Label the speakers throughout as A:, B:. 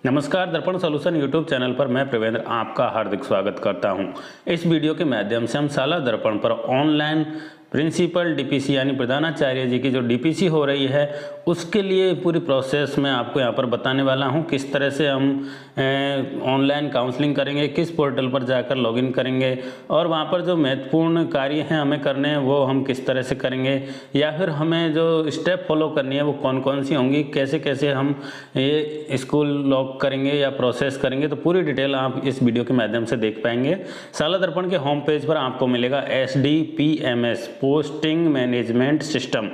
A: नमस्कार, दर्पण solution YouTube channel पर मैं प्रवेंद्र आपका हार्दिक स्वागत करता हूं। इस वीडियो के माध्यम से हम शाला दर्पण पर ऑनलाइन प्रिंसिपल डीपीसी यानी प्रधानाचार्य जी की जो डीपीसी हो रही है उसके लिए पूरी प्रोसेस मैं आपको यहां पर बताने वाला हूं। किस तरह से हम ऑनलाइन काउंसलिंग करेंगे, किस पोर्टल पर जाकर लॉगिन करेंगे और वहां पर जो महत्वपूर्ण कार्य हैं हमें करने हैं वो हम किस तरह से करेंगे, या फिर हमें जो स्टेप फॉलो करनी है वो कौन कौन सी होंगी, कैसे कैसे हम ये स्कूल लॉग करेंगे या प्रोसेस करेंगे। तो पूरी डिटेल आप इस वीडियो के माध्यम से देख पाएंगे। शाला दर्पण के होम पेज पर आपको मिलेगा SDPMS posting management system.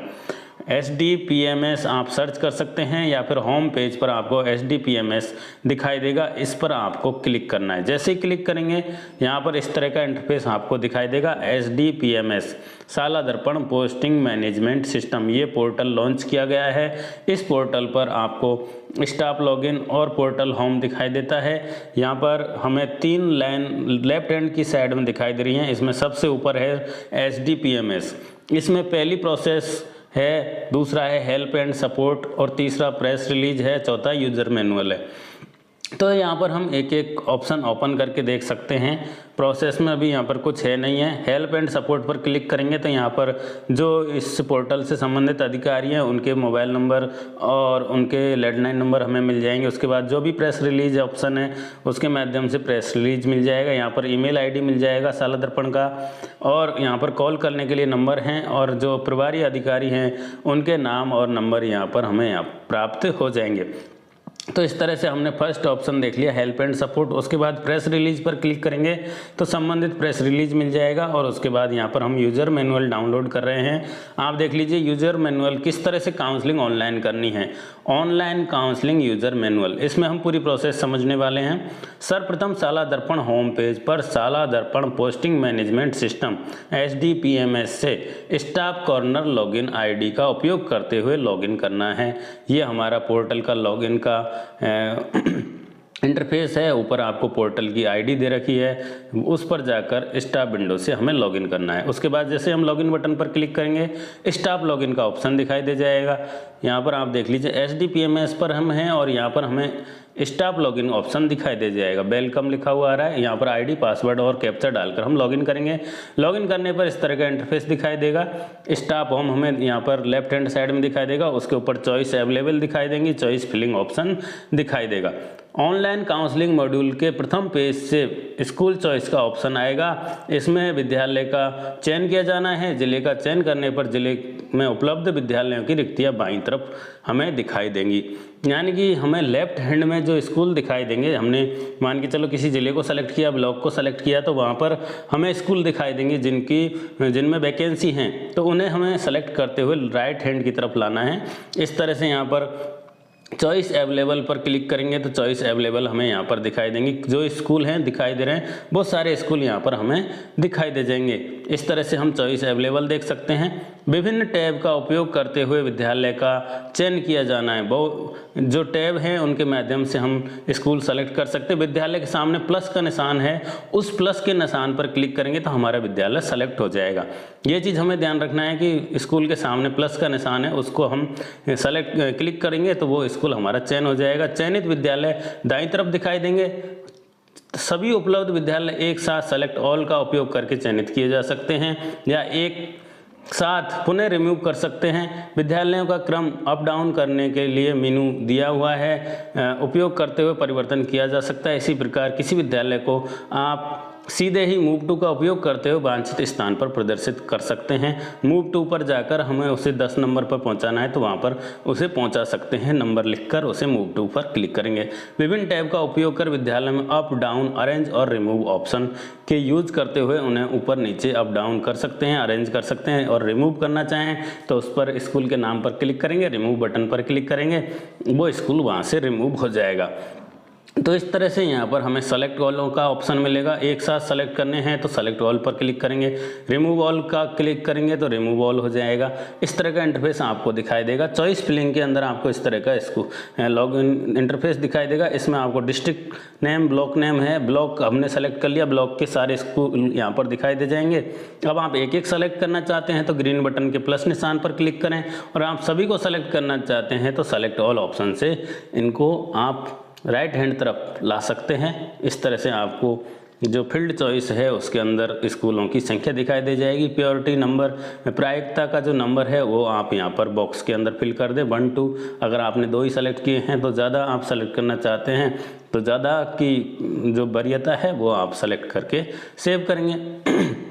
A: SDPMS आप सर्च कर सकते हैं या फिर होम पेज पर आपको SDPMS दिखाई देगा, इस पर आपको क्लिक करना है। जैसे ही क्लिक करेंगे यहाँ पर इस तरह का इंटरफेस आपको दिखाई देगा। SDPMS शाला दर्पण पोस्टिंग मैनेजमेंट सिस्टम, ये पोर्टल लॉन्च किया गया है। इस पोर्टल पर आपको स्टाफ लॉगिन और पोर्टल होम दिखाई देता है। यहाँ पर हमें 3 लाइन लेफ्ट हैंड की साइड में दिखाई दे रही हैं। इसमें सबसे ऊपर है SDPMS। इसमें पहली प्रोसेस है, दूसरा है हेल्प एंड सपोर्ट और तीसरा प्रेस रिलीज है, चौथा यूजर मैनुअल है। तो यहाँ पर हम एक एक ऑप्शन ओपन करके देख सकते हैं। प्रोसेस में अभी यहाँ पर कुछ है नहीं है। हेल्प एंड सपोर्ट पर क्लिक करेंगे तो यहाँ पर जो इस पोर्टल से संबंधित अधिकारी हैं उनके मोबाइल नंबर और उनके लैंडलाइन नंबर हमें मिल जाएंगे। उसके बाद जो भी प्रेस रिलीज ऑप्शन है उसके माध्यम से प्रेस रिलीज मिल जाएगा। यहाँ पर ईमेल आईडी मिल जाएगा शाला दर्पण का, और यहाँ पर कॉल करने के लिए नंबर हैं और जो प्रभारी अधिकारी हैं उनके नाम और नंबर यहाँ पर हमें यहाँ प्राप्त हो जाएंगे। तो इस तरह से हमने फर्स्ट ऑप्शन देख लिया, हेल्प एंड सपोर्ट। उसके बाद प्रेस रिलीज पर क्लिक करेंगे तो संबंधित प्रेस रिलीज मिल जाएगा और उसके बाद यहाँ पर हम यूजर मैनुअल डाउनलोड कर रहे हैं। आप देख लीजिए यूजर मैनुअल, किस तरह से काउंसलिंग ऑनलाइन करनी है। ऑनलाइन काउंसलिंग यूजर मैनुअल, इसमें हम पूरी प्रोसेस समझने वाले हैं। सर्वप्रथम शाला दर्पण होम पेज पर शाला दर्पण पोस्टिंग मैनेजमेंट सिस्टम SDPMS से स्टाफ कॉर्नर लॉगिन ID का उपयोग करते हुए लॉगिन करना है। ये हमारा पोर्टल का लॉगिन का इंटरफेस है। ऊपर आपको पोर्टल की ID दे रखी है, उस पर जाकर स्टाफ विंडो से हमें लॉगिन करना है। उसके बाद जैसे हम लॉगिन बटन पर क्लिक करेंगे स्टाफ लॉगिन का ऑप्शन दिखाई दे जाएगा। यहाँ पर आप देख लीजिए SDPMS पर हम हैं और यहाँ पर हमें स्टाफ लॉगिन ऑप्शन दिखाई दे जाएगा। वेलकम लिखा हुआ आ रहा है। यहाँ पर ID पासवर्ड और कैप्चा डालकर हम लॉगिन करेंगे। लॉगिन करने पर इस तरह का इंटरफेस दिखाई देगा। स्टाफ होम हमें यहाँ पर लेफ्ट हैंड साइड में दिखाई देगा। उसके ऊपर चॉइस अवेलेबल दिखाई देंगी, चॉइस फिलिंग ऑप्शन दिखाई देगा। ऑनलाइन काउंसलिंग मॉड्यूल के प्रथम पेज से स्कूल चॉइस का ऑप्शन आएगा। इसमें विद्यालय का चयन किया जाना है। जिले का चयन करने पर जिले में उपलब्ध विद्यालयों की रिक्तियां बाईं तरफ हमें दिखाई देंगी। यानी कि हमें लेफ्ट हैंड में जो स्कूल दिखाई देंगे, हमने मान के चलो किसी जिले को सेलेक्ट किया, ब्लॉक को सेलेक्ट किया, तो वहाँ पर हमें स्कूल दिखाई देंगे जिनमें वैकेंसी हैं, तो उन्हें हमें सेलेक्ट करते हुए राइट हैंड की तरफ लाना है। इस तरह से यहाँ पर चॉइस अवेलेबल पर क्लिक करेंगे तो चॉइस अवेलेबल हमें यहाँ पर दिखाई देंगी। जो स्कूल हैं दिखाई दे रहे हैं, बहुत सारे स्कूल यहाँ पर हमें दिखाई दे जाएंगे। इस तरह से हम चॉइस अवेलेबल देख सकते हैं। विभिन्न टैब का उपयोग करते हुए विद्यालय का चयन किया जाना है। जो टैब हैं उनके माध्यम से हम स्कूल सेलेक्ट कर सकते हैं। विद्यालय के सामने प्लस का निशान है, उस प्लस के निशान पर क्लिक करेंगे तो हमारा विद्यालय सेलेक्ट हो जाएगा। ये चीज़ हमें ध्यान रखना है कि स्कूल के सामने प्लस का निशान है, उसको हम क्लिक करेंगे तो वो स्कूल हमारा चयन हो जाएगा। चयनित विद्यालय दाईं तरफ दिखाई देंगे। सभी उपलब्ध विद्यालय एक साथ सेलेक्ट ऑल का उपयोग करके चयनित किए जा सकते हैं या एक साथ पुनः रिमूव कर सकते हैं। विद्यालयों का क्रम अप डाउन करने के लिए मेनू दिया हुआ है, उपयोग करते हुए परिवर्तन किया जा सकता है। इसी प्रकार किसी विद्यालय को आप सीधे ही मूव टू का उपयोग करते हुए वांछित स्थान पर प्रदर्शित कर सकते हैं। मूव टू पर जाकर हमें उसे 10 नंबर पर पहुंचाना है तो वहां पर उसे पहुंचा सकते हैं। नंबर लिखकर उसे मूव टू पर क्लिक करेंगे। विभिन्न टैब का उपयोग कर विद्यालय में अप डाउन अरेंज और रिमूव ऑप्शन के यूज करते हुए उन्हें ऊपर नीचे अप डाउन कर सकते हैं, अरेंज कर सकते हैं। और रिमूव करना चाहें तो उस पर स्कूल के नाम पर क्लिक करेंगे, रिमूव बटन पर क्लिक करेंगे, वो स्कूल वहाँ से रिमूव हो जाएगा। तो इस तरह से यहाँ पर हमें सेलेक्ट ऑल का ऑप्शन मिलेगा। एक साथ सेलेक्ट करने हैं तो सेलेक्ट ऑल पर क्लिक करेंगे, रिमूव ऑल का क्लिक करेंगे तो रिमूव ऑल हो जाएगा। इस तरह का इंटरफेस आपको दिखाई देगा। चॉइस फिलिंग के अंदर आपको इस तरह का इसको लॉगिन इंटरफेस दिखाई देगा। इसमें आपको डिस्ट्रिक्ट नेम, ब्लॉक नेम है, ब्लॉक हमने सेलेक्ट कर लिया, ब्लॉक के सारे स्कूल यहाँ पर दिखाई दे जाएंगे। अब आप एक एक सेलेक्ट करना चाहते हैं तो ग्रीन बटन के प्लस निशान पर क्लिक करें, और आप सभी को सेलेक्ट करना चाहते हैं तो सेलेक्ट ऑल ऑप्शन से इनको आप राइट हैंड तरफ ला सकते हैं। इस तरह से आपको जो फील्ड चॉइस है उसके अंदर स्कूलों की संख्या दिखाई दे जाएगी। प्योरिटी नंबर, प्रायिकता का जो नंबर है वो आप यहाँ पर बॉक्स के अंदर फिल कर दें 1 2। अगर आपने 2 ही सेलेक्ट किए हैं तो ज़्यादा आप सेलेक्ट करना चाहते हैं तो ज़्यादा की जो वरीयता है वो आप सेलेक्ट करके सेव करेंगे।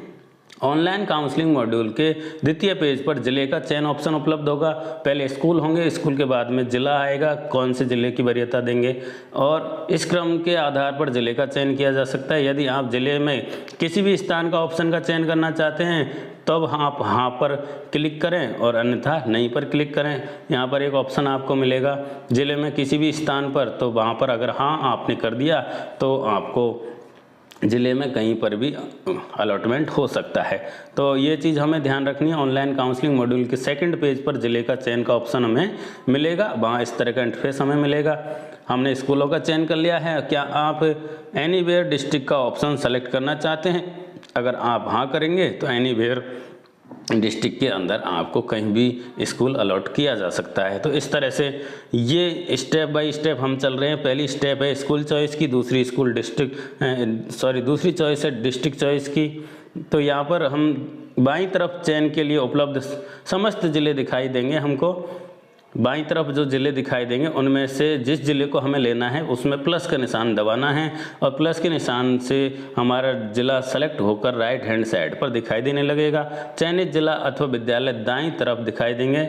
A: ऑनलाइन काउंसलिंग मॉड्यूल के द्वितीय पेज पर जिले का चयन ऑप्शन उपलब्ध होगा। पहले स्कूल होंगे, स्कूल के बाद में जिला आएगा, कौन से जिले की वरीयता देंगे और इस क्रम के आधार पर जिले का चयन किया जा सकता है। यदि आप जिले में किसी भी स्थान का ऑप्शन का चयन करना चाहते हैं तब आप हाँ पर क्लिक करें और अन्यथा नहीं पर क्लिक करें। यहाँ पर एक ऑप्शन आपको मिलेगा जिले में किसी भी स्थान पर, तो वहाँ पर अगर हाँ आपने कर दिया तो आपको ज़िले में कहीं पर भी अलॉटमेंट हो सकता है। तो ये चीज़ हमें ध्यान रखनी है। ऑनलाइन काउंसलिंग मॉड्यूल के सेकंड पेज पर ज़िले का चयन का ऑप्शन हमें मिलेगा, वहाँ इस तरह का इंटरफेस हमें मिलेगा। हमने स्कूलों का चयन कर लिया है। क्या आप एनीवेयर डिस्ट्रिक्ट का ऑप्शन सेलेक्ट करना चाहते हैं? अगर आप हाँ करेंगे तो एनीवेयर डिस्ट्रिक्ट के अंदर आपको कहीं भी स्कूल अलॉट किया जा सकता है। तो इस तरह से ये स्टेप बाय स्टेप हम चल रहे हैं। पहली स्टेप है स्कूल चॉइस की, दूसरी दूसरी चॉइस है डिस्ट्रिक्ट चॉइस की। तो यहाँ पर हम बाईं तरफ चयन के लिए उपलब्ध समस्त ज़िले दिखाई देंगे। हमको बाईं तरफ जो ज़िले दिखाई देंगे उनमें से जिस ज़िले को हमें लेना है उसमें प्लस का निशान दबाना है और प्लस के निशान से हमारा ज़िला सेलेक्ट होकर राइट हैंड साइड पर दिखाई देने लगेगा। चयनित ज़िला अथवा विद्यालय दाईं तरफ दिखाई देंगे।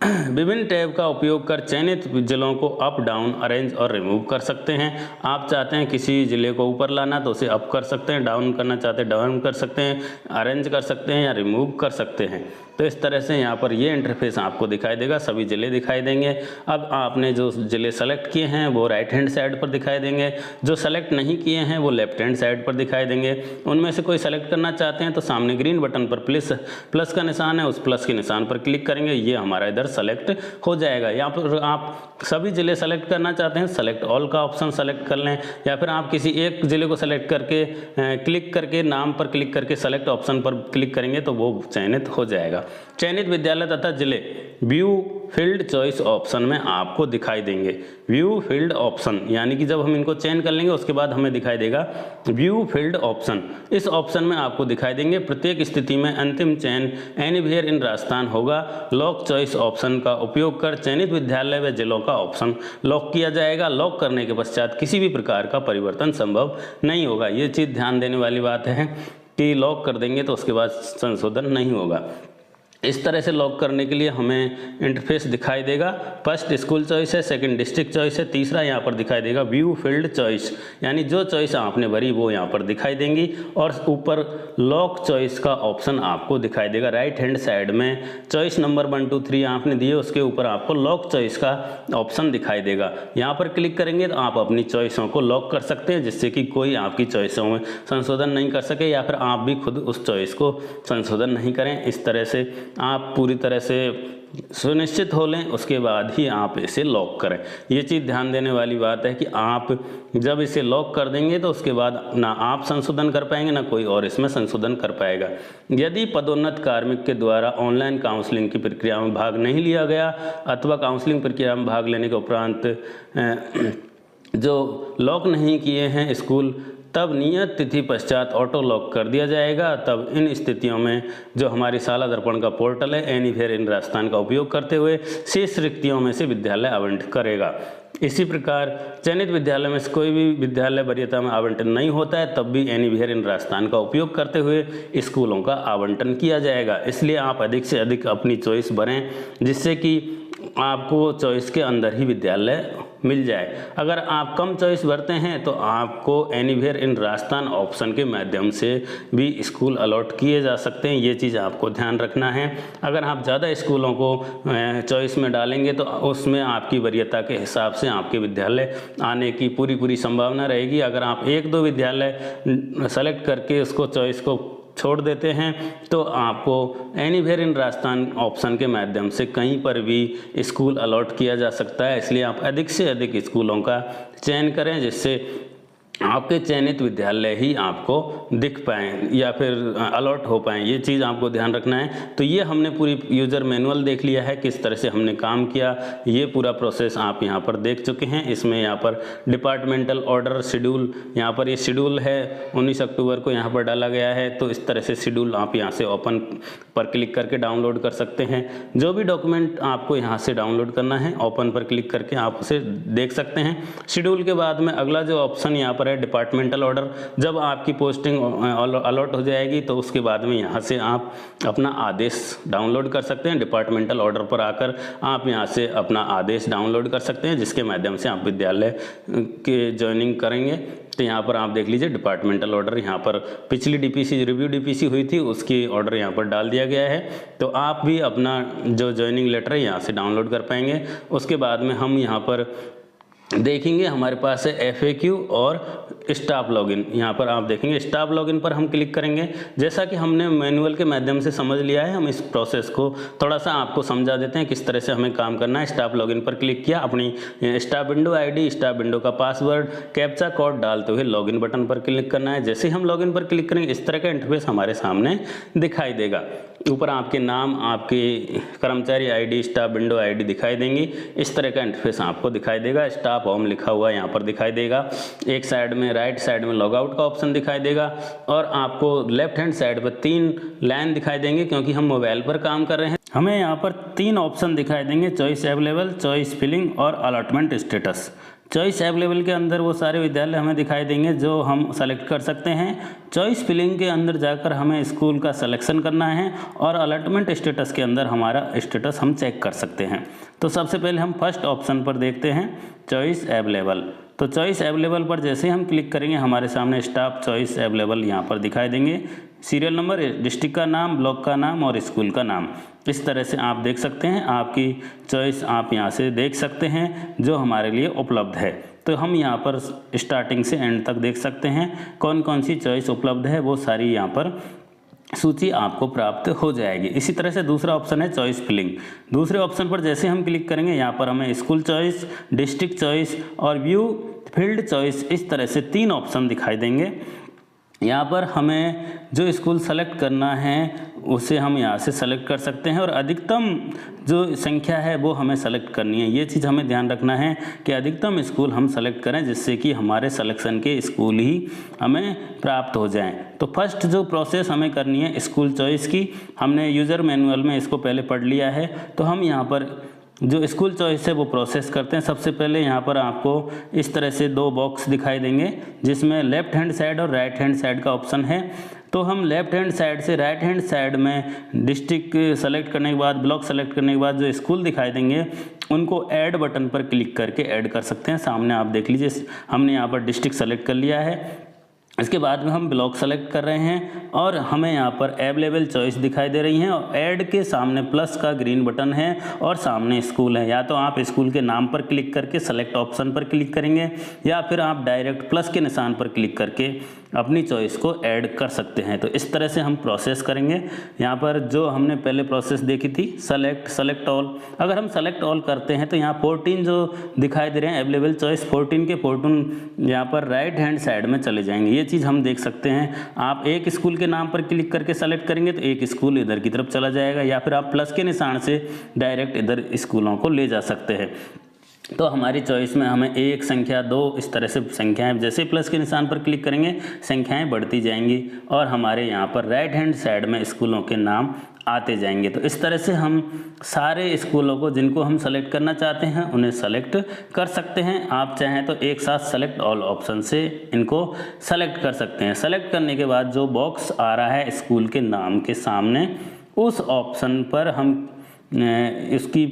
A: विभिन्न टैब का उपयोग कर चयनित जिलों को अप डाउन अरेंज और रिमूव कर सकते हैं। आप चाहते हैं किसी ज़िले को ऊपर लाना तो उसे अप कर सकते हैं, डाउन करना चाहते हैं डाउन कर सकते हैं, अरेंज कर सकते हैं या रिमूव कर सकते हैं। तो इस तरह से यहाँ पर ये इंटरफेस आपको दिखाई देगा, सभी ज़िले दिखाई देंगे। अब आपने जो ज़िले सेलेक्ट किए हैं वो राइट हैंड साइड पर दिखाई देंगे, जो सेलेक्ट नहीं किए हैं वो लेफ्ट हैंड साइड पर दिखाई देंगे। उनमें से कोई सेलेक्ट करना चाहते हैं तो सामने ग्रीन बटन पर प्लस का निशान है, उस प्लस के निशान पर क्लिक करेंगे, ये हमारा इधर सेलेक्ट हो जाएगा। यहाँ पर आप सभी ज़िले सेलेक्ट करना चाहते हैं सेलेक्ट ऑल का ऑप्शन सेलेक्ट कर लें, या फिर आप किसी एक ज़िले को सेलेक्ट करके क्लिक करके नाम पर क्लिक करके सेलेक्ट ऑप्शन पर क्लिक करेंगे तो वो चयनित हो जाएगा। चयनित विद्यालय तथा जिले व्यू फील्ड चॉइस ऑप्शन में आपको दिखाई देंगे। व्यू फील्ड ऑप्शन यानी कि जब हम इनको चयन कर लेंगे उसके बाद हमें दिखाई देगा व्यू फील्ड ऑप्शन। इस ऑप्शन में आपको दिखाई देंगे प्रत्येक स्थिति में अंतिम चयन एनीवेयर इन राजस्थान होगा। लॉक चॉइस ऑप्शन का उपयोग कर चयनित विद्यालय व जिलों का ऑप्शन लॉक किया जाएगा। लॉक करने के पश्चात किसी भी प्रकार का परिवर्तन संभव नहीं होगा। ये चीज़ ध्यान देने वाली बात है कि लॉक कर देंगे तो उसके बाद संशोधन नहीं होगा। इस तरह से लॉक करने के लिए हमें इंटरफेस दिखाई देगा। फर्स्ट स्कूल चॉइस है, सेकंड डिस्ट्रिक्ट चॉइस है, तीसरा यहाँ पर दिखाई देगा व्यू फील्ड चॉइस, यानी जो चॉइस आपने भरी वो यहाँ पर दिखाई देंगी और ऊपर लॉक चॉइस का ऑप्शन आपको दिखाई देगा। राइट हैंड साइड में चॉइस नंबर 1 2 3 आपने दिए, उसके ऊपर आपको लॉक चॉइस का ऑप्शन दिखाई देगा। यहाँ पर क्लिक करेंगे तो आप अपनी चॉइसों को लॉक कर सकते हैं जिससे कि कोई आपकी चॉइसों में संशोधन नहीं कर सके या फिर आप भी खुद उस चॉइस को संशोधन नहीं करें। इस तरह से आप पूरी तरह से सुनिश्चित हो लें, उसके बाद ही आप इसे लॉक करें। ये चीज़ ध्यान देने वाली बात है कि आप जब इसे लॉक कर देंगे तो उसके बाद ना आप संशोधन कर पाएंगे ना कोई और इसमें संशोधन कर पाएगा। यदि पदोन्नत कार्मिक के द्वारा ऑनलाइन काउंसलिंग की प्रक्रिया में भाग नहीं लिया गया अथवा काउंसलिंग प्रक्रिया में भाग लेने के उपरांत जो लॉक नहीं किए हैं स्कूल, तब नियत तिथि पश्चात ऑटो लॉक कर दिया जाएगा। तब इन स्थितियों में जो हमारी शाला दर्पण का पोर्टल है एनीवेयर इन राजस्थान का उपयोग करते हुए शेष रिक्तियों में से विद्यालय आवंटित करेगा। इसी प्रकार चयनित विद्यालय में से कोई भी विद्यालय वरीयता में आवंटन नहीं होता है तब भी एनीवेयर इन राजस्थान का उपयोग करते हुए स्कूलों का आवंटन किया जाएगा। इसलिए आप अधिक से अधिक अपनी चॉइस भरें जिससे कि आपको चॉइस के अंदर ही विद्यालय मिल जाए। अगर आप कम चॉइस भरते हैं तो आपको एनीवेयर इन राजस्थान ऑप्शन के माध्यम से भी स्कूल अलॉट किए जा सकते हैं। ये चीज़ आपको ध्यान रखना है। अगर आप ज़्यादा स्कूलों को चॉइस में डालेंगे तो उसमें आपकी वरीयता के हिसाब से आपके विद्यालय आने की पूरी संभावना रहेगी। अगर आप 1-2 विद्यालय सेलेक्ट करके उसको चॉइस को छोड़ देते हैं तो आपको एनीवेयर इन राजस्थान ऑप्शन के माध्यम से कहीं पर भी स्कूल अलॉट किया जा सकता है। इसलिए आप अधिक से अधिक स्कूलों का चयन करें जिससे आपके चयनित विद्यालय ही आपको दिख पाएँ या फिर अलॉट हो पाएँ, ये चीज़ आपको ध्यान रखना है। तो ये हमने पूरी यूज़र मैनुअल देख लिया है, किस तरह से हमने काम किया, ये पूरा प्रोसेस आप यहाँ पर देख चुके हैं। इसमें यहाँ पर डिपार्टमेंटल ऑर्डर शेड्यूल, यहाँ पर ये शेड्यूल है 19 अक्टूबर को यहाँ पर डाला गया है। तो इस तरह से शेड्यूल आप यहाँ से ओपन पर क्लिक करके डाउनलोड कर सकते हैं। जो भी डॉक्यूमेंट आपको यहाँ से डाउनलोड करना है, ओपन पर क्लिक करके आप उसे देख सकते हैं। शेड्यूल के बाद में अगला जो ऑप्शन यहाँ पर है डिपार्टमेंटल ऑर्डर, जब आपकी पोस्टिंग अलॉट हो जाएगी तो उसके बाद में यहाँ से आप अपना आदेश डाउनलोड कर सकते हैं। डिपार्टमेंटल ऑर्डर पर आकर आप यहाँ से अपना आदेश डाउनलोड कर सकते हैं, जिसके माध्यम से आप विद्यालय के ज्वाइनिंग करेंगे। तो यहाँ पर आप देख लीजिए डिपार्टमेंटल ऑर्डर, यहाँ पर पिछली डीपीसी रिव्यू डीपीसी हुई थी उसकी ऑर्डर यहाँ पर डाल दिया गया है। तो आप भी अपना जो ज्वाइनिंग लेटर है यहाँ से डाउनलोड कर पाएंगे। उसके बाद में हम यहाँ पर देखेंगे, हमारे पास है FAQ और स्टाफ लॉगिन। यहाँ पर आप देखेंगे स्टाफ लॉगिन पर हम क्लिक करेंगे। जैसा कि हमने मैनुअल के माध्यम से समझ लिया है, हम इस प्रोसेस को थोड़ा सा आपको समझा देते हैं किस तरह से हमें काम करना है। स्टाफ लॉगिन पर क्लिक किया, अपनी staff window ID, staff window का पासवर्ड, कैप्चा कोड डालते हुए लॉगिन बटन पर क्लिक करना है। जैसे ही हम लॉगिन पर क्लिक करेंगे इस तरह का इंटरफेस हमारे सामने दिखाई देगा। ऊपर आपके नाम, आपके कर्मचारी ID, स्टाफ विंडो ID दिखाई देंगी। इस तरह का इंटरफेस आपको दिखाई देगा। स्टाफ होम लिखा हुआ यहाँ पर दिखाई देगा। एक साइड में राइट साइड में लॉग आउट का ऑप्शन दिखाई देगा और आपको लेफ्ट हैंड साइड पर 3 लाइन दिखाई देंगे। क्योंकि हम मोबाइल पर काम कर रहे हैं, हमें यहाँ पर 3 ऑप्शन दिखाई देंगे, चॉइस अवेलेबल, चॉइस फिलिंग और अलॉटमेंट स्टेटस। चॉइस अवेलेबल के अंदर वो सारे विद्यालय हमें दिखाई देंगे जो हम सेलेक्ट कर सकते हैं। चॉइस फिलिंग के अंदर जाकर हमें स्कूल का सिलेक्शन करना है और अलॉटमेंट स्टेटस के अंदर हमारा स्टेटस हम चेक कर सकते हैं। तो सबसे पहले हम फर्स्ट ऑप्शन पर देखते हैं, चॉइस अवेलेबल। तो चॉइस अवेलेबल पर जैसे हम क्लिक करेंगे हमारे सामने स्टाफ चॉइस अवेलेबल यहाँ पर दिखाई देंगे। सीरियल नंबर, डिस्ट्रिक्ट का नाम, ब्लॉक का नाम और स्कूल का नाम, इस तरह से आप देख सकते हैं। आपकी चॉइस आप यहाँ से देख सकते हैं जो हमारे लिए उपलब्ध है। तो हम यहाँ पर स्टार्टिंग से एंड तक देख सकते हैं कौन कौन सी चॉइस उपलब्ध है, वो सारी यहाँ पर सूची आपको प्राप्त हो जाएगी। इसी तरह से दूसरा ऑप्शन है चॉइस फिलिंग। दूसरे ऑप्शन पर जैसे हम क्लिक करेंगे यहाँ पर हमें स्कूल चॉइस, डिस्ट्रिक्ट चॉइस और व्यू फील्ड चॉइस, इस तरह से 3 ऑप्शन दिखाई देंगे। यहाँ पर हमें जो स्कूल सेलेक्ट करना है उसे हम यहाँ से सेलेक्ट कर सकते हैं और अधिकतम जो संख्या है वो हमें सेलेक्ट करनी है। ये चीज़ हमें ध्यान रखना है कि अधिकतम स्कूल हम सेलेक्ट करें जिससे कि हमारे सिलेक्शन के स्कूल ही हमें प्राप्त हो जाएं। तो फर्स्ट जो प्रोसेस हमें करनी है स्कूल चॉइस की, हमने यूज़र मैनुअल में इसको पहले पढ़ लिया है। तो हम यहाँ पर जो स्कूल चॉइस है वो प्रोसेस करते हैं। सबसे पहले यहाँ पर आपको इस तरह से 2 बॉक्स दिखाई देंगे जिसमें लेफ्ट हैंड साइड और राइट हैंड साइड का ऑप्शन है। तो हम लेफ्ट हैंड साइड से राइट हैंड साइड में डिस्ट्रिक्ट सेलेक्ट करने के बाद, ब्लॉक सेलेक्ट करने के बाद जो स्कूल दिखाई देंगे उनको ऐड बटन पर क्लिक करके ऐड कर सकते हैं। सामने आप देख लीजिए हमने यहाँ पर डिस्ट्रिक्ट सेलेक्ट कर लिया है। इसके बाद में हम ब्लॉक सेलेक्ट कर रहे हैं और हमें यहाँ पर अवेलेबल चॉइस दिखाई दे रही हैं और ऐड के सामने प्लस का ग्रीन बटन है और सामने स्कूल है। या तो आप स्कूल के नाम पर क्लिक करके सेलेक्ट ऑप्शन पर क्लिक करेंगे या फिर आप डायरेक्ट प्लस के निशान पर क्लिक करके अपनी चॉइस को ऐड कर सकते हैं। तो इस तरह से हम प्रोसेस करेंगे। यहाँ पर जो हमने पहले प्रोसेस देखी थी सेलेक्ट ऑल, अगर हम सेलेक्ट ऑल करते हैं तो यहाँ 14 जो दिखाई दे रहे हैं अवेलेबल चॉइस, 14 के 14 यहाँ पर राइट हैंड साइड में चले जाएंगे। ये चीज़ हम देख सकते हैं। आप एक स्कूल के नाम पर क्लिक करके सेलेक्ट करेंगे तो एक स्कूल इधर की तरफ चला जाएगा या फिर आप प्लस के निशान से डायरेक्ट इधर स्कूलों को ले जा सकते हैं। तो हमारी चॉइस में हमें 1 संख्या 2 इस तरह से संख्याएं, जैसे प्लस के निशान पर क्लिक करेंगे संख्याएं बढ़ती जाएंगी और हमारे यहाँ पर राइट हैंड साइड में स्कूलों के नाम आते जाएंगे। तो इस तरह से हम सारे स्कूलों को जिनको हम सेलेक्ट करना चाहते हैं उन्हें सेलेक्ट कर सकते हैं। आप चाहें तो एक साथ सेलेक्ट ऑल ऑप्शन से इनको सेलेक्ट कर सकते हैं। सेलेक्ट करने के बाद जो बॉक्स आ रहा है स्कूल के नाम के सामने, उस ऑप्शन पर हम इसकी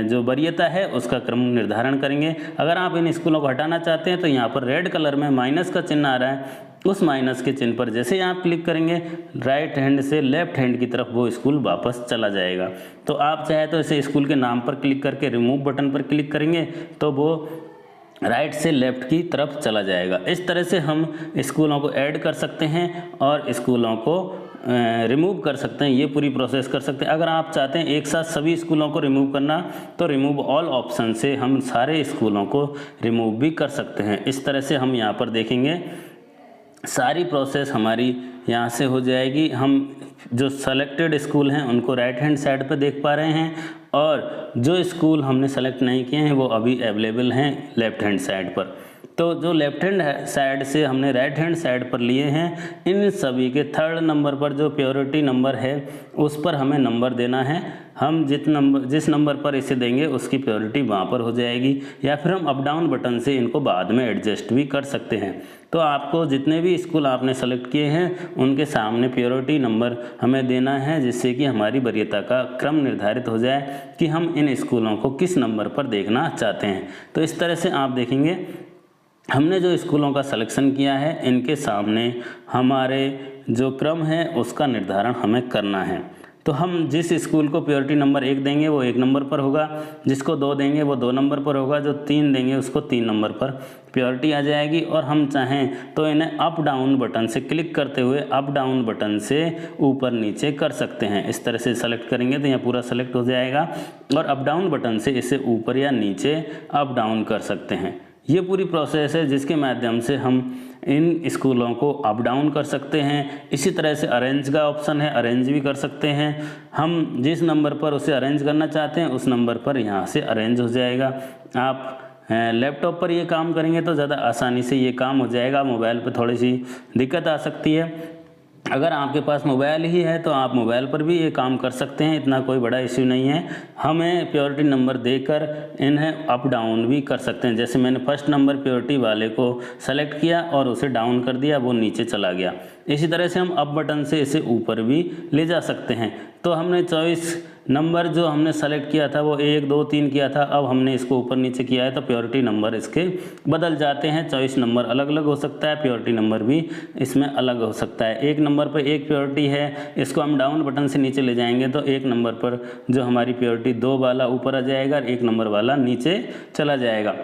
A: जो वरीयता है उसका क्रम निर्धारण करेंगे। अगर आप इन स्कूलों को हटाना चाहते हैं तो यहाँ पर रेड कलर में माइनस का चिन्ह आ रहा है, उस माइनस के चिन्ह पर जैसे ही आप क्लिक करेंगे राइट हैंड से लेफ्ट हैंड की तरफ वो स्कूल वापस चला जाएगा। तो आप चाहे तो इसे स्कूल के नाम पर क्लिक करके रिमूव बटन पर क्लिक करेंगे तो वो राइट से लेफ्ट की तरफ चला जाएगा। इस तरह से हम स्कूलों को ऐड कर सकते हैं और स्कूलों को रिमूव कर सकते हैं, ये पूरी प्रोसेस कर सकते हैं। अगर आप चाहते हैं एक साथ सभी स्कूलों को रिमूव करना तो रिमूव ऑल ऑप्शन से हम सारे स्कूलों को रिमूव भी कर सकते हैं। इस तरह से हम यहाँ पर देखेंगे सारी प्रोसेस हमारी यहाँ से हो जाएगी। हम जो सेलेक्टेड स्कूल हैं उनको राइट हैंड साइड पर देख पा रहे हैं और जो स्कूल हमने सेलेक्ट नहीं किए हैं वो अभी अवेलेबल हैं लेफ्ट हैंड साइड पर। तो जो लेफ्ट हैंड साइड से हमने राइट हैंड साइड पर लिए हैं, इन सभी के थर्ड नंबर पर जो प्रायोरिटी नंबर है उस पर हमें नंबर देना है। हम जिस नंबर पर इसे देंगे उसकी प्रायोरिटी वहाँ पर हो जाएगी, या फिर हम अप डाउन बटन से इनको बाद में एडजस्ट भी कर सकते हैं। तो आपको जितने भी स्कूल आपने सेलेक्ट किए हैं उनके सामने प्रायोरिटी नंबर हमें देना है, जिससे कि हमारी वरीयता का क्रम निर्धारित हो जाए कि हम इन स्कूलों को किस नंबर पर देखना चाहते हैं। तो इस तरह से आप देखेंगे हमने जो स्कूलों का सिलेक्शन किया है इनके सामने हमारे जो क्रम है उसका निर्धारण हमें करना है। तो हम जिस स्कूल को प्रायोरिटी नंबर 1 देंगे वो 1 नंबर पर होगा, जिसको 2 देंगे वो 2 नंबर पर होगा, जो 3 देंगे उसको 3 नंबर पर प्रायोरिटी आ जाएगी। और हम चाहें तो इन्हें अप डाउन बटन से क्लिक करते हुए अप डाउन बटन से ऊपर नीचे कर सकते हैं। इस तरह से सेलेक्ट करेंगे तो यहाँ पूरा सेलेक्ट हो जाएगा और अप डाउन बटन से इसे ऊपर या नीचे अप डाउन कर सकते हैं। ये पूरी प्रोसेस है जिसके माध्यम से हम इन स्कूलों को अप डाउन कर सकते हैं। इसी तरह से अरेंज का ऑप्शन है, अरेंज भी कर सकते हैं। हम जिस नंबर पर उसे अरेंज करना चाहते हैं उस नंबर पर यहाँ से अरेंज हो जाएगा। आप लैपटॉप पर ये काम करेंगे तो ज़्यादा आसानी से ये काम हो जाएगा, मोबाइल पर थोड़ी सी दिक्कत आ सकती है। अगर आपके पास मोबाइल ही है तो आप मोबाइल पर भी ये काम कर सकते हैं, इतना कोई बड़ा इश्यू नहीं है। हमें प्रायोरिटी नंबर देकर इन्हें अप डाउन भी कर सकते हैं। जैसे मैंने फर्स्ट नंबर प्रायोरिटी वाले को सेलेक्ट किया और उसे डाउन कर दिया, वो नीचे चला गया। इसी तरह से हम अप बटन से इसे ऊपर भी ले जा सकते हैं। तो हमने चॉइस नंबर जो हमने सेलेक्ट किया था वो 1 2 3 किया था, अब हमने इसको ऊपर नीचे किया है तो प्रायोरिटी नंबर इसके बदल जाते हैं। चॉइस नंबर अलग अलग हो सकता है, प्रायोरिटी नंबर भी इसमें अलग हो सकता है। 1 नंबर पर 1 प्रायोरिटी है, इसको हम डाउन बटन से नीचे ले जाएंगे तो 1 नंबर पर जो हमारी प्रायोरिटी 2 वाला ऊपर आ जाएगा और 1 नंबर वाला नीचे चला जाएगा।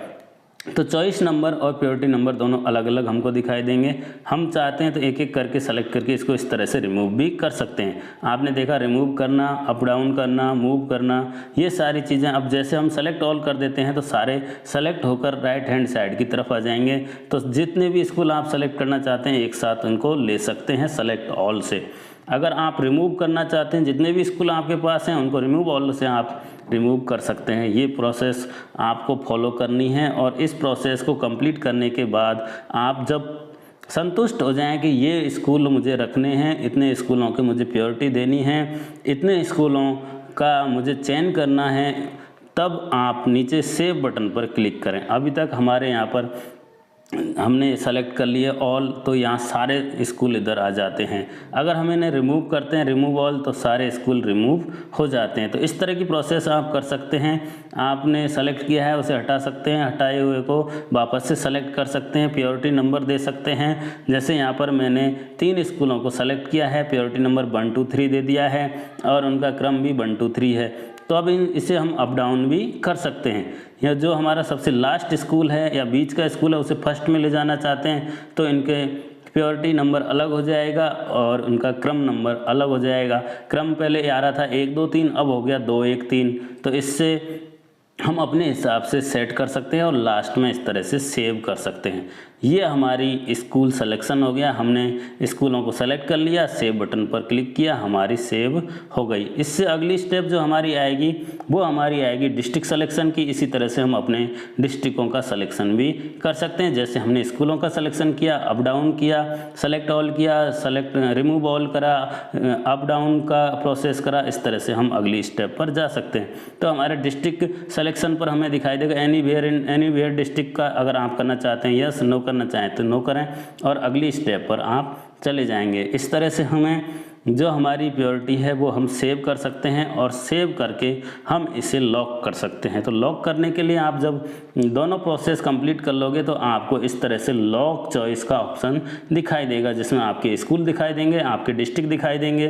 A: तो चॉइस नंबर और प्रायोरिटी नंबर दोनों अलग अलग हमको दिखाई देंगे। हम चाहते हैं तो एक एक करके सेलेक्ट करके इसको इस तरह से रिमूव भी कर सकते हैं। आपने देखा रिमूव करना, अप डाउन करना, मूव करना, ये सारी चीज़ें अब जैसे हम सेलेक्ट ऑल कर देते हैं तो सारे सेलेक्ट होकर राइट हैंड साइड की तरफ आ जाएंगे। तो जितने भी स्कूल आप सेलेक्ट करना चाहते हैं एक साथ उनको ले सकते हैं सेलेक्ट ऑल से। अगर आप रिमूव करना चाहते हैं जितने भी स्कूल आपके पास हैं उनको रिमूव ऑल से आप रिमूव कर सकते हैं। ये प्रोसेस आपको फॉलो करनी है और इस प्रोसेस को कंप्लीट करने के बाद आप जब संतुष्ट हो जाएं कि ये स्कूल मुझे रखने हैं, इतने स्कूलों की मुझे प्रायोरिटी देनी है, इतने स्कूलों का मुझे चयन करना है, तब आप नीचे सेव बटन पर क्लिक करें। अभी तक हमारे यहाँ पर हमने सेलेक्ट कर लिए ऑल, तो यहाँ सारे स्कूल इधर आ जाते हैं। अगर हम इन्हें रिमूव करते हैं रिमूव ऑल तो सारे स्कूल रिमूव हो जाते हैं। तो इस तरह की प्रोसेस आप कर सकते हैं। आपने सेलेक्ट किया है उसे हटा सकते हैं, हटाए हुए को वापस से सेलेक्ट कर सकते हैं, प्रायोरिटी नंबर दे सकते हैं। जैसे यहाँ पर मैंने 3 स्कूलों को सेलेक्ट किया है, प्रायोरिटी नंबर 1 2 3 दे दिया है और उनका क्रम भी 1 2 3 है। तो अब इसे हम अप डाउन भी कर सकते हैं। या जो हमारा सबसे लास्ट स्कूल है या बीच का स्कूल है उसे फर्स्ट में ले जाना चाहते हैं तो इनके प्रायोरिटी नंबर अलग हो जाएगा और उनका क्रम नंबर अलग हो जाएगा। क्रम पहले आ रहा था 1 2 3, अब हो गया 2 1 3। तो इससे हम अपने हिसाब से सेट कर सकते हैं और लास्ट में इस तरह से सेव कर सकते हैं। ये हमारी स्कूल सिलेक्शन हो गया। हमने स्कूलों को सेलेक्ट कर लिया, सेव बटन पर क्लिक किया, हमारी सेव हो गई। इससे अगली स्टेप जो हमारी आएगी वो हमारी आएगी डिस्ट्रिक्ट सिलेक्शन की। इसी तरह से हम अपने डिस्ट्रिक्टों का सिलेक्शन भी कर सकते हैं। जैसे हमने स्कूलों का सिलेक्शन किया, अप डाउन किया, सेलेक्ट ऑल किया, सेलेक्ट रिमूव ऑल करा, अप डाउन का प्रोसेस करा, इस तरह से हम अगली स्टेप पर जा सकते हैं। तो हमारे डिस्ट्रिक्ट सिलेक्शन पर हमें दिखाई देगा एनीवेयर इन एनीवेयर डिस्ट्रिक्ट का अगर आप करना चाहते हैं यस, नो करना चाहें तो नो करें और अगली स्टेप पर आप चले जाएंगे। इस तरह से हमें जो हमारी प्रायोरिटी है वो हम सेव कर सकते हैं और सेव करके हम इसे लॉक कर सकते हैं। तो लॉक करने के लिए आप जब दोनों प्रोसेस कंप्लीट कर लोगे तो आपको इस तरह से लॉक चॉइस का ऑप्शन दिखाई देगा, जिसमें आपके स्कूल दिखाई देंगे, आपके डिस्ट्रिक्ट दिखाई देंगे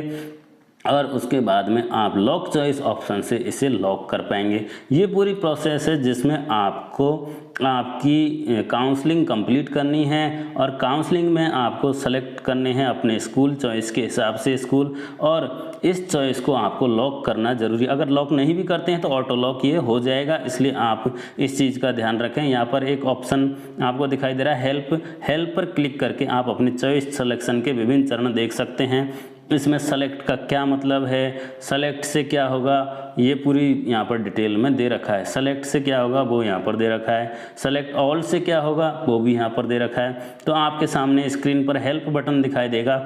A: और उसके बाद में आप लॉक चॉइस ऑप्शन से इसे लॉक कर पाएंगे। ये पूरी प्रोसेस है जिसमें आपको आपकी काउंसलिंग कंप्लीट करनी है और काउंसलिंग में आपको सेलेक्ट करने हैं अपने स्कूल चॉइस के हिसाब से स्कूल, और इस चॉइस को आपको लॉक करना ज़रूरी। अगर लॉक नहीं भी करते हैं तो ऑटो लॉक ये हो जाएगा, इसलिए आप इस चीज़ का ध्यान रखें। यहाँ पर एक ऑप्शन आपको दिखाई दे रहा है हेल्प पर क्लिक करके आप अपनी चॉइस सिलेक्शन के विभिन्न चरण देख सकते हैं। इसमें सेलेक्ट का क्या मतलब है, सेलेक्ट से क्या होगा, ये पूरी यहाँ पर डिटेल में दे रखा है। सेलेक्ट से क्या होगा वो यहाँ पर दे रखा है, सेलेक्ट ऑल से क्या होगा वो भी यहाँ पर दे रखा है। तो आपके सामने स्क्रीन पर हेल्प बटन दिखाई देगा,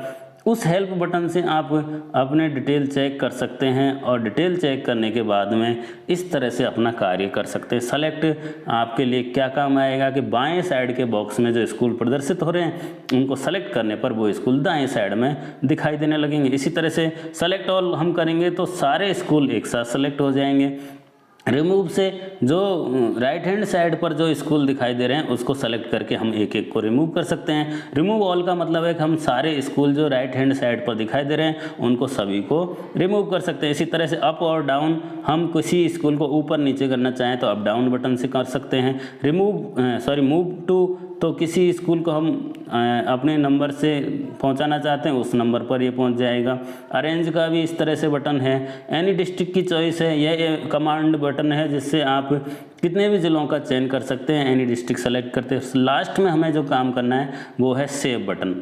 A: उस हेल्प बटन से आप अपने डिटेल चेक कर सकते हैं और डिटेल चेक करने के बाद में इस तरह से अपना कार्य कर सकते हैं। सेलेक्ट आपके लिए क्या काम आएगा कि बाएं साइड के बॉक्स में जो स्कूल प्रदर्शित हो रहे हैं उनको सेलेक्ट करने पर वो स्कूल दाएं साइड में दिखाई देने लगेंगे। इसी तरह से सेलेक्ट ऑल हम करेंगे तो सारे स्कूल एक साथ सेलेक्ट हो जाएंगे। रिमूव से जो राइट हैंड साइड पर जो स्कूल दिखाई दे रहे हैं उसको सेलेक्ट करके हम एक एक को रिमूव कर सकते हैं। रिमूव ऑल का मतलब है कि हम सारे स्कूल जो राइट हैंड साइड पर दिखाई दे रहे हैं उनको सभी को रिमूव कर सकते हैं। इसी तरह से अप और डाउन, हम किसी स्कूल को ऊपर नीचे करना चाहें तो अप डाउन बटन से कर सकते हैं। मूव टू, तो किसी स्कूल को हम अपने नंबर से पहुंचाना चाहते हैं उस नंबर पर ये पहुंच जाएगा। अरेंज का भी इस तरह से बटन है। एनी डिस्ट्रिक्ट की चॉइस है, यह कमांड बटन है जिससे आप कितने भी ज़िलों का चयन कर सकते हैं, एनी डिस्ट्रिक्ट सेलेक्ट करते हैं। लास्ट में हमें जो काम करना है वो है सेव बटन।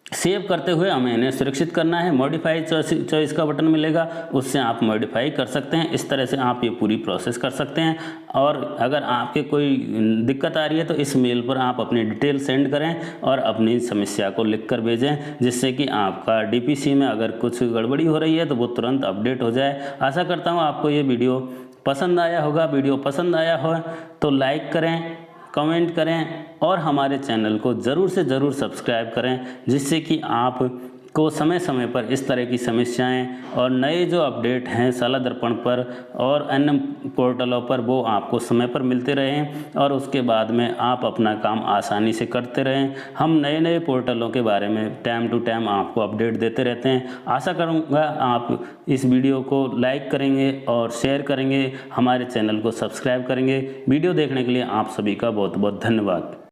A: सेव करते हुए हमें इन्हें सुरक्षित करना है। मॉडिफाई चॉइस का बटन मिलेगा, उससे आप मॉडिफाई कर सकते हैं। इस तरह से आप ये पूरी प्रोसेस कर सकते हैं। और अगर आपके कोई दिक्कत आ रही है तो इस मेल पर आप अपनी डिटेल सेंड करें और अपनी समस्या को लिख कर भेजें, जिससे कि आपका डीपीसी में अगर कुछ गड़बड़ी हो रही है तो वो तुरंत अपडेट हो जाए। आशा करता हूँ आपको ये वीडियो पसंद आया होगा। वीडियो पसंद आया हो तो लाइक करें, कमेंट करें और हमारे चैनल को ज़रूर से ज़रूर सब्सक्राइब करें, जिससे कि आप को समय समय पर इस तरह की समस्याएं और नए जो अपडेट हैं शाला दर्पण पर और अन्य पोर्टलों पर वो आपको समय पर मिलते रहें और उसके बाद में आप अपना काम आसानी से करते रहें। हम नए नए पोर्टलों के बारे में टाइम टू टाइम आपको अपडेट देते रहते हैं। आशा करूँगा आप इस वीडियो को लाइक करेंगे और शेयर करेंगे, हमारे चैनल को सब्सक्राइब करेंगे। वीडियो देखने के लिए आप सभी का बहुत बहुत धन्यवाद।